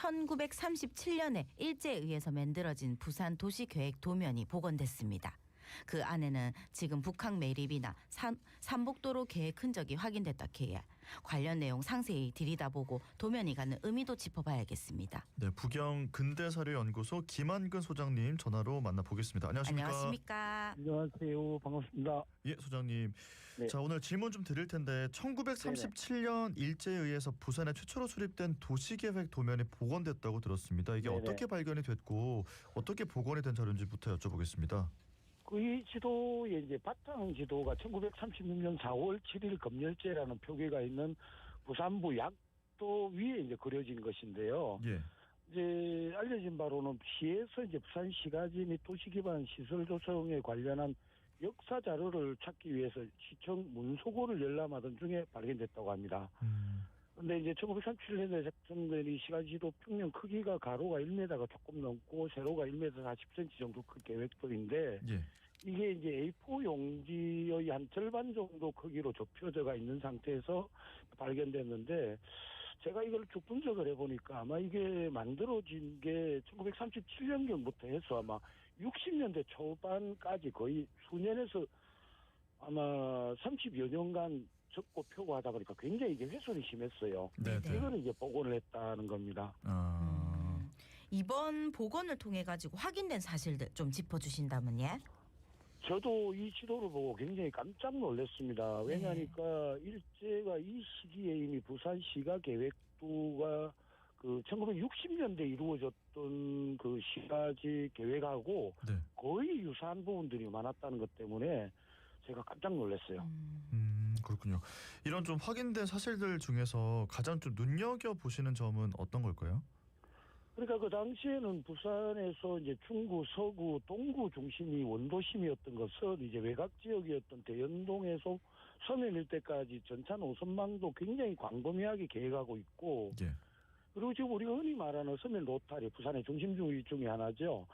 1937년에 일제에 의해서 만들어진 부산 도시계획 도면이 복원됐습니다. 그 안에는 지금 북한 매립이나 삼복도로 계획 흔적이 확인됐다기에 관련 내용 상세히 들여다보고 도면이 갖는 의미도 짚어봐야겠습니다. 네, 부경 근대사료연구소 김한근 소장님 전화로 만나보겠습니다. 안녕하십니까? 안녕하십니까? 안녕하세요. 반갑습니다. 예, 소장님. 네. 자, 오늘 질문 좀 드릴 텐데 1937년 일제에 의해서 부산에 최초로 수립된 도시계획 도면이 복원됐다고 들었습니다. 이게 네네. 어떻게 발견이 됐고 어떻게 복원이 된 자료인지부터 여쭤보겠습니다. 이 지도의 이제 바탕 지도가 1936년 4월 7일 검열제라는 표기가 있는 부산부 약도 위에 이제 그려진 것인데요. 예. 이제 알려진 바로는 시에서 이제 부산시가지 및 도시기반 시설 조성에 관련한 역사 자료를 찾기 위해서 시청 문소고를 열람하던 중에 발견됐다고 합니다. 근데 이제 1937년에 작성된 이 시가지도 평면 크기가 가로가 1m가 조금 넘고 세로가 1m 40cm 정도 큰 계획도인데 예. 이게 이제 A4 용지의 한 절반 정도 크기로 좁혀져가 있는 상태에서 발견됐는데 제가 이걸 쭉 분석을 해보니까 아마 이게 만들어진 게 1937년경부터 해서 아마 60년대 초반까지 거의 수년에서 아마 30여 년간 적고 펴고 하다 보니까 굉장히 이게 훼손이 심했어요. 네. 이거는 이제 복원을 했다는 겁니다. 이번 복원을 통해 가지고 확인된 사실들 좀 짚어주신다면 예? 저도 이 지도를 보고 굉장히 깜짝 놀랐습니다. 왜냐하니까 일제가 이 시기에 이미 부산시가 계획도가 그 1960년대 이루어졌던 그 시가지 계획하고 네. 거의 유사한 부분들이 많았다는 것 때문에 제가 깜짝 놀랐어요. 그렇군요. 이런 좀 확인된 사실들 중에서 가장 좀 눈여겨 보시는 점은 어떤 걸까요? 그러니까 그 당시에는 부산에서 이제 중구, 서구, 동구 중심이 원도심이었던 것은 이제 외곽 지역이었던 대연동에서 서면 일대까지 전차 노선망도 굉장히 광범위하게 계획하고 있고, 예. 그리고 지금 우리가 흔히 말하는 서면 로타리, 부산의 중심주의 중에 하나죠.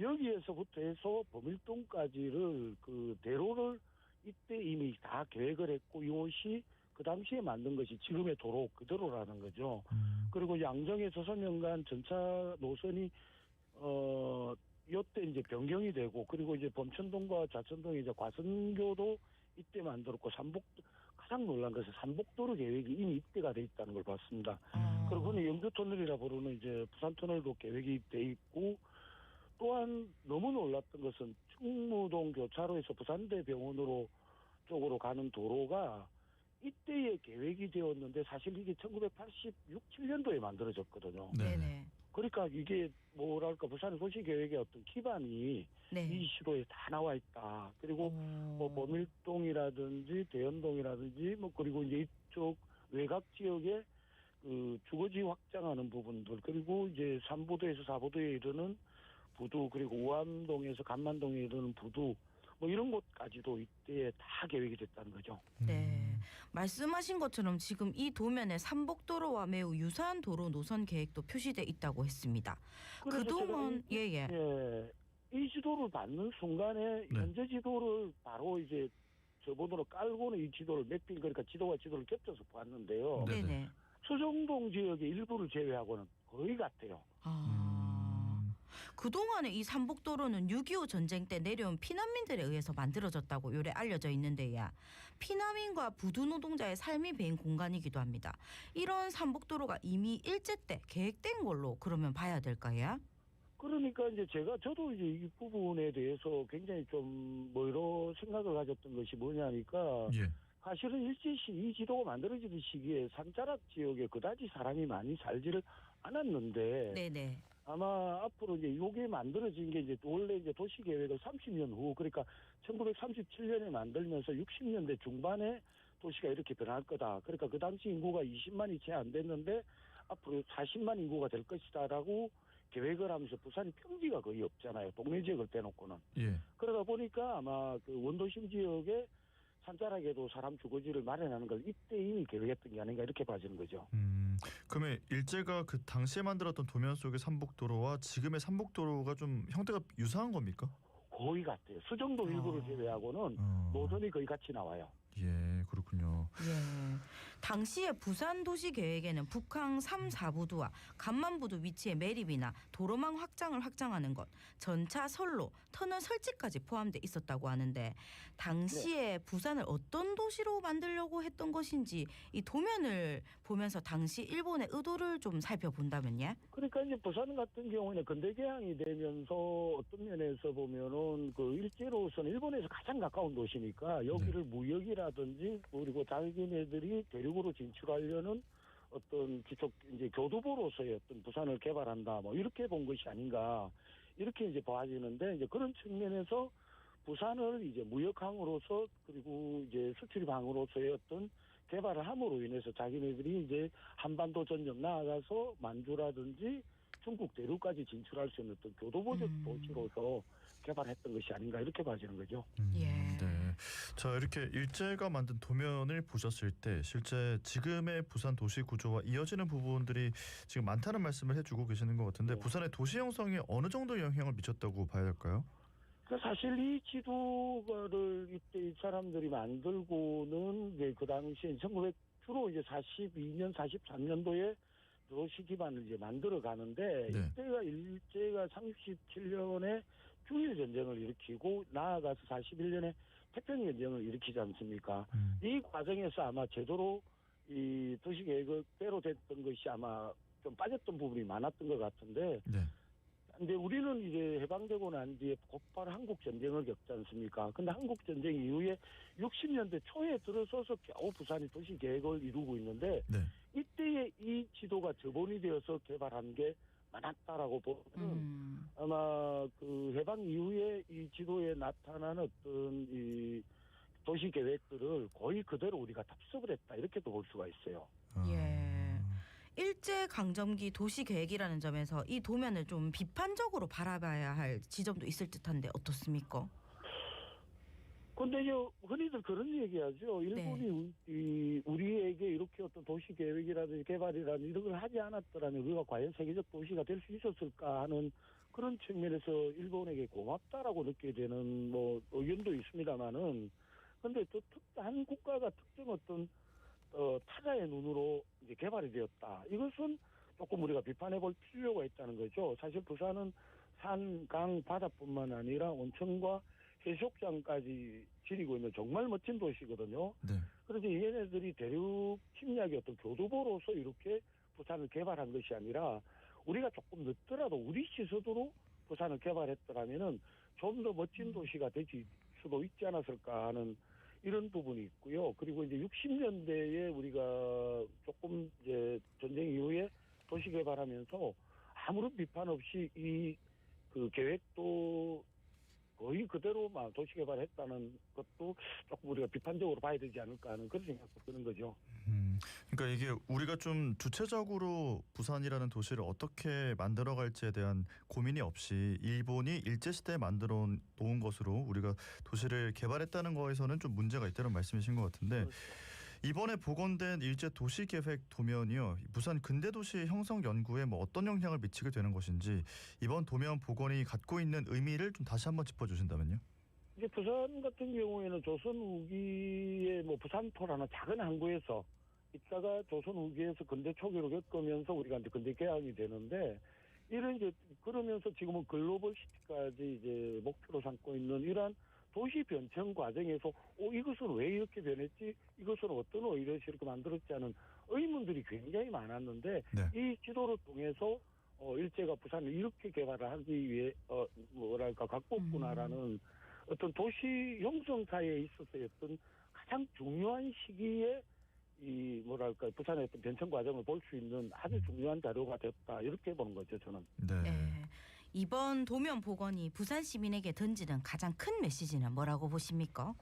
여기에서부터 해서 범일동까지를 그 대로를 이때 이미 다 계획을 했고 이것이 그 당시에 만든 것이 지금의 도로 그대로라는 거죠. 그리고 양정에서 서면간 전차 노선이 이때 이제 변경이 되고 그리고 이제 범천동과 좌천동의 이제 과선교도 이때 만들었고 가장 놀란 것은 삼복도로 계획이 이미 이때가 돼 있다는 걸 봤습니다. 그리고 흔히 영주터널이라 부르는 이제 부산터널도 계획이 돼 있고 또한 너무 놀랐던 것은 충무동 교차로에서 부산대병원으로 쪽으로 가는 도로가 이때에 계획이 되었는데 사실 이게 1986, 7년도에 만들어졌거든요. 네네. 그러니까 이게 뭐랄까 부산 도시계획의 어떤 기반이 네. 이 시도에 다 나와 있다. 그리고 뭐 범일동이라든지 대연동이라든지 뭐 그리고 이제 이쪽 외곽 지역에 그 주거지 확장하는 부분들 그리고 이제 3부도에서 4부도에 이르는 부두 그리고 우암동에서 간만동에 이르는 부두 뭐 이런 곳까지도 이때 다 계획이 됐다는 거죠. 네. 말씀하신 것처럼 지금 이 도면에 삼복도로와 매우 유사한 도로 노선 계획도 표시돼 있다고 했습니다. 그동안 예. 이 지도를 받는 순간에 현재 지도를 바로 이제 저번으로 깔고는 이 지도를 매핑 그러니까 지도와 지도를 겹쳐서 봤는데요. 네네. 수정동 지역의 일부를 제외하고는 거의 같아요. 그동안에 이 삼복도로는 6.25 전쟁 때 내려온 피난민들에 의해서 만들어졌다고 요래 알려져 있는데요. 피난민과 부두 노동자의 삶이 배인 공간이기도 합니다. 이런 삼복도로가 이미 일제 때 계획된 걸로 그러면 봐야 될까요? 그러니까 이제 저도 이제 이 부분에 대해서 굉장히 좀 여러 생각을 가졌던 것이 뭐냐니까 사실은 일제시 이 지도가 만들어지는 시기에 산자락 지역에 그다지 사람이 많이 살지를 않았는데 네네. 아마 앞으로 이제 요게 만들어진 게 이제 원래 이제 도시 계획을 30년 후 그러니까 1937년에 만들면서 60년대 중반에 도시가 이렇게 변할 거다. 그러니까 그 당시 인구가 20만이 채 안 됐는데 앞으로 40만 인구가 될 것이다라고 계획을 하면서 부산이 평지가 거의 없잖아요. 동네 지역을 빼놓고는. 예. 그러다 보니까 아마 그 원도심 지역에 산자락에도 사람 주거지를 마련하는 걸 이때 이미 계획했던 게 아닌가 이렇게 봐지는 거죠. 그러면 일제가 그 당시에 만들었던 도면 속의 삼복도로와 지금의 삼복도로가 좀 형태가 유사한 겁니까? 거의 같아요. 수정도 일부를 제외하고는 노선이 거의 같이 나와요. 예, 그렇군요. 예. 당시에 부산 도시 계획에는 북항 3, 4부두와 간만부두 위치의 매립이나 도로망 확장하는 것, 전차 선로, 터널 설치까지 포함돼 있었다고 하는데 당시에 부산을 어떤 도시로 만들려고 했던 것인지 이 도면을 보면서 당시 일본의 의도를 좀 살펴본다면요. 그러니까 이제 부산 같은 경우는 근대 개항이 되면서 어떤 면에서 보면은 그 일제로서는 일본에서 가장 가까운 도시니까 여기를 무역이라든지 그리고 자기네들이 대륙으로 진출하려는 어떤 기초 이제 교두보로서의 어떤 부산을 개발한다 뭐 이렇게 본 것이 아닌가 이렇게 이제 봐지는데 이제 그런 측면에서 부산을 이제 무역항으로서 그리고 이제 수출입항으로서의 어떤 개발을 함으로 인해서 자기네들이 이제 한반도 전역 나아가서 만주라든지 중국 대륙까지 진출할 수 있는 어떤 교도보적 도시로서 개발했던 것이 아닌가 이렇게 봐지는 거죠. 예. 네. 자, 이렇게 일제가 만든 도면을 보셨을 때 실제 지금의 부산 도시 구조와 이어지는 부분들이 지금 많다는 말씀을 해주고 계시는 것 같은데 네. 부산의 도시 형성에 어느 정도 영향을 미쳤다고 봐야 할까요? 사실 이 지도를 이때 이 사람들이 만들고는 이제 그 당시에 주로 이제 42년, 43년도에 도시 기반을 이제 만들어 가는데 네. 이때가 일제가 37년에 중일 전쟁을 일으키고 나아가서 41년에 태평 전쟁을 일으키지 않습니까? 이 과정에서 아마 제대로 이 도시 계획대로 됐던 것이 아마 좀 빠졌던 부분이 많았던 것 같은데. 네. 근데 우리는 이제 해방되고 난 뒤에 곧바로 한국 전쟁을 겪지 않습니까? 근데 한국 전쟁 이후에 60년대 초에 들어서서 겨우 부산이 도시 계획을 이루고 있는데 네. 이때에 이 지도가 저본이 되어서 개발한 게 많았다라고 보면 아마 그 해방 이후에 이 지도에 나타난 어떤 이 도시 계획들을 거의 그대로 우리가 답습을 했다 이렇게도 볼 수가 있어요. 예. 일제 강점기 도시 계획이라는 점에서 이 도면을 좀 비판적으로 바라봐야 할 지점도 있을 듯한데 어떻습니까? 근데 이제 흔히들 그런 얘기하죠. 일본이 우리에게 이렇게 어떤 도시 계획이라든지 개발이라든지 이런 걸 하지 않았더라면 우리가 과연 세계적 도시가 될 수 있었을까 하는 그런 측면에서 일본에게 고맙다라고 느끼게 되는 뭐 의견도 있습니다만은 근데 또 한 국가가 특정 어떤 타자의 눈으로 이제 개발이 되었다. 이것은 조금 우리가 비판해 볼 필요가 있다는 거죠. 사실 부산은 산, 강, 바다뿐만 아니라 온천과 해수욕장까지 지니고 있는 정말 멋진 도시거든요. 네. 그런데 얘네들이 대륙 침략의 어떤 교두보로서 이렇게 부산을 개발한 것이 아니라 우리가 조금 늦더라도 우리 시서도로 부산을 개발했더라면은 좀 더 멋진 도시가 될 수도 있지 않았을까 하는 이런 부분이 있고요. 그리고 이제 60년대에 우리가 조금 이제 전쟁 이후에 도시 개발하면서 아무런 비판 없이 이 그 계획도 거의 그대로 막 도시 개발했다는 것도 조금 우리가 비판적으로 봐야 되지 않을까 하는 그런 생각도 드는 거죠. 그러니까 이게 우리가 좀 주체적으로 부산이라는 도시를 어떻게 만들어갈지에 대한 고민이 없이 일본이 일제시대에 만들어 놓은 것으로 우리가 도시를 개발했다는 거에서는 좀 문제가 있다는 말씀이신 것 같은데 그렇죠. 이번에 복원된 일제 도시계획 도면이요. 부산 근대도시 형성 연구에 뭐 어떤 영향을 미치게 되는 것인지 이번 도면 복원이 갖고 있는 의미를 좀 다시 한번 짚어주신다면요. 이제 부산 같은 경우에는 조선 후기의 뭐 부산포라는 작은 항구에서 있다가 조선 후기에서 근대 초기로 겪으면서 우리가 이제 근대 개항이 되는데 이런 이제 그러면서 지금은 글로벌 시티까지 이제 목표로 삼고 있는 이러한 도시 변천 과정에서 이것은 왜 이렇게 변했지? 이것은 어떤 의도에서 이렇게 만들었지 하는 의문들이 굉장히 많았는데 네. 이 지도를 통해서 일제가 부산을 이렇게 개발을 하기 위해 뭐랄까 갖고 없구나라는 어떤 도시 형성사에 있어서의 어떤 가장 중요한 시기에 이 뭐랄까 부산의 어떤 변천 과정을 볼 수 있는 아주 중요한 자료가 됐다 이렇게 보는 거죠 저는. 네. 네. 이번 도면 복원이 부산 시민에게 던지는 가장 큰 메시지는 뭐라고 보십니까?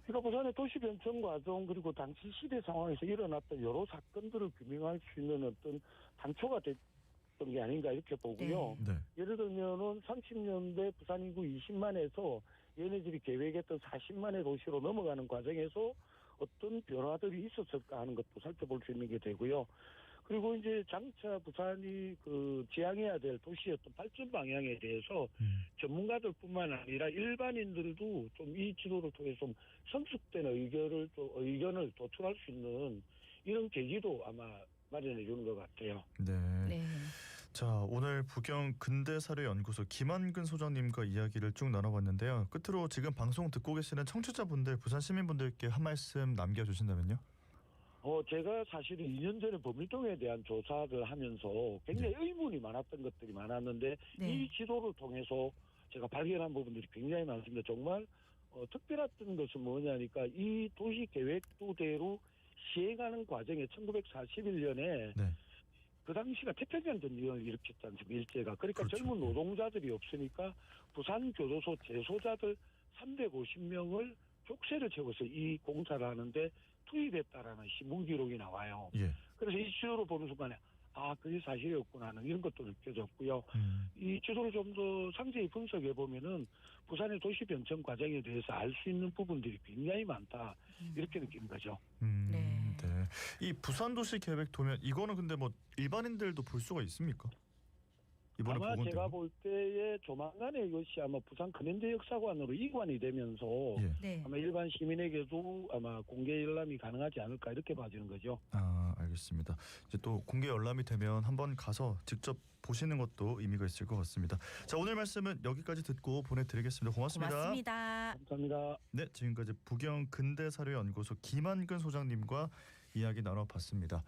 그러니까 부산의 도시 변천 과정 그리고 당시 시대 상황에서 일어났던 여러 사건들을 규명할 수 있는 어떤 단초가 됐던 게 아닌가 이렇게 보고요. 네. 예를 들면은 30년대 부산 인구 20만에서 얘네들이 계획했던 40만의 도시로 넘어가는 과정에서 어떤 변화들이 있었을까 하는 것도 살펴볼 수 있는 게 되고요. 그리고 이제 장차 부산이 그 지향해야 될 도시의 어떤 발전 방향에 대해서 전문가들뿐만 아니라 일반인들도 좀 이 지도를 통해서 좀 성숙된 의견을 도출할 수 있는 이런 계기도 아마 마련해 주는 것 같아요. 네. 네. 자, 오늘 부경 근대사료연구소 김한근 소장님과 이야기를 쭉 나눠봤는데요. 끝으로 지금 방송 듣고 계시는 청취자분들, 부산 시민분들께 한 말씀 남겨주신다면요? 제가 사실은 2년 전에 범일동에 대한 조사를 하면서 굉장히 의문이 많았던 것들이 많았는데 네. 이 지도를 통해서 제가 발견한 부분들이 굉장히 많습니다. 정말 특별했던 것은 뭐냐니까 이 도시계획도대로 시행하는 과정에 1941년에 네. 그 당시가 태평양 전쟁을 일으켰지 않습니까? 일제가. 그러니까 그렇죠. 젊은 노동자들이 없으니까 부산교도소 재소자들 350명을 족쇄를 채워서 이 공사를 하는데 투입했다라는 신문 기록이 나와요. 예. 그래서 이 지도를 보는 순간에 그게 사실이었구나 하는 이런 것도 느껴졌고요. 이 지도를 좀 더 상세히 분석해 보면은 부산의 도시 변천 과정에 대해서 알 수 있는 부분들이 굉장히 많다 이렇게 느끼는 거죠. 네. 네. 이 부산도시계획 도면 이거는 근데 뭐 일반인들도 볼 수가 있습니까? 이번에 아마 보건 제가 때문에? 볼 때에 조만간에 이것이 아마 부산 근현대 역사관으로 이관이 되면서 예. 네. 아마 일반 시민에게도 아마 공개 열람이 가능하지 않을까 이렇게 봐지는 거죠. 알겠습니다. 이제 또 공개 열람이 되면 한번 가서 직접 보시는 것도 의미가 있을 것 같습니다. 자, 오늘 말씀은 여기까지 듣고 보내드리겠습니다. 고맙습니다. 고맙습니다. 감사합니다. 네, 지금까지 부경 근대사료연구소 김한근 소장님과 이야기 나눠봤습니다.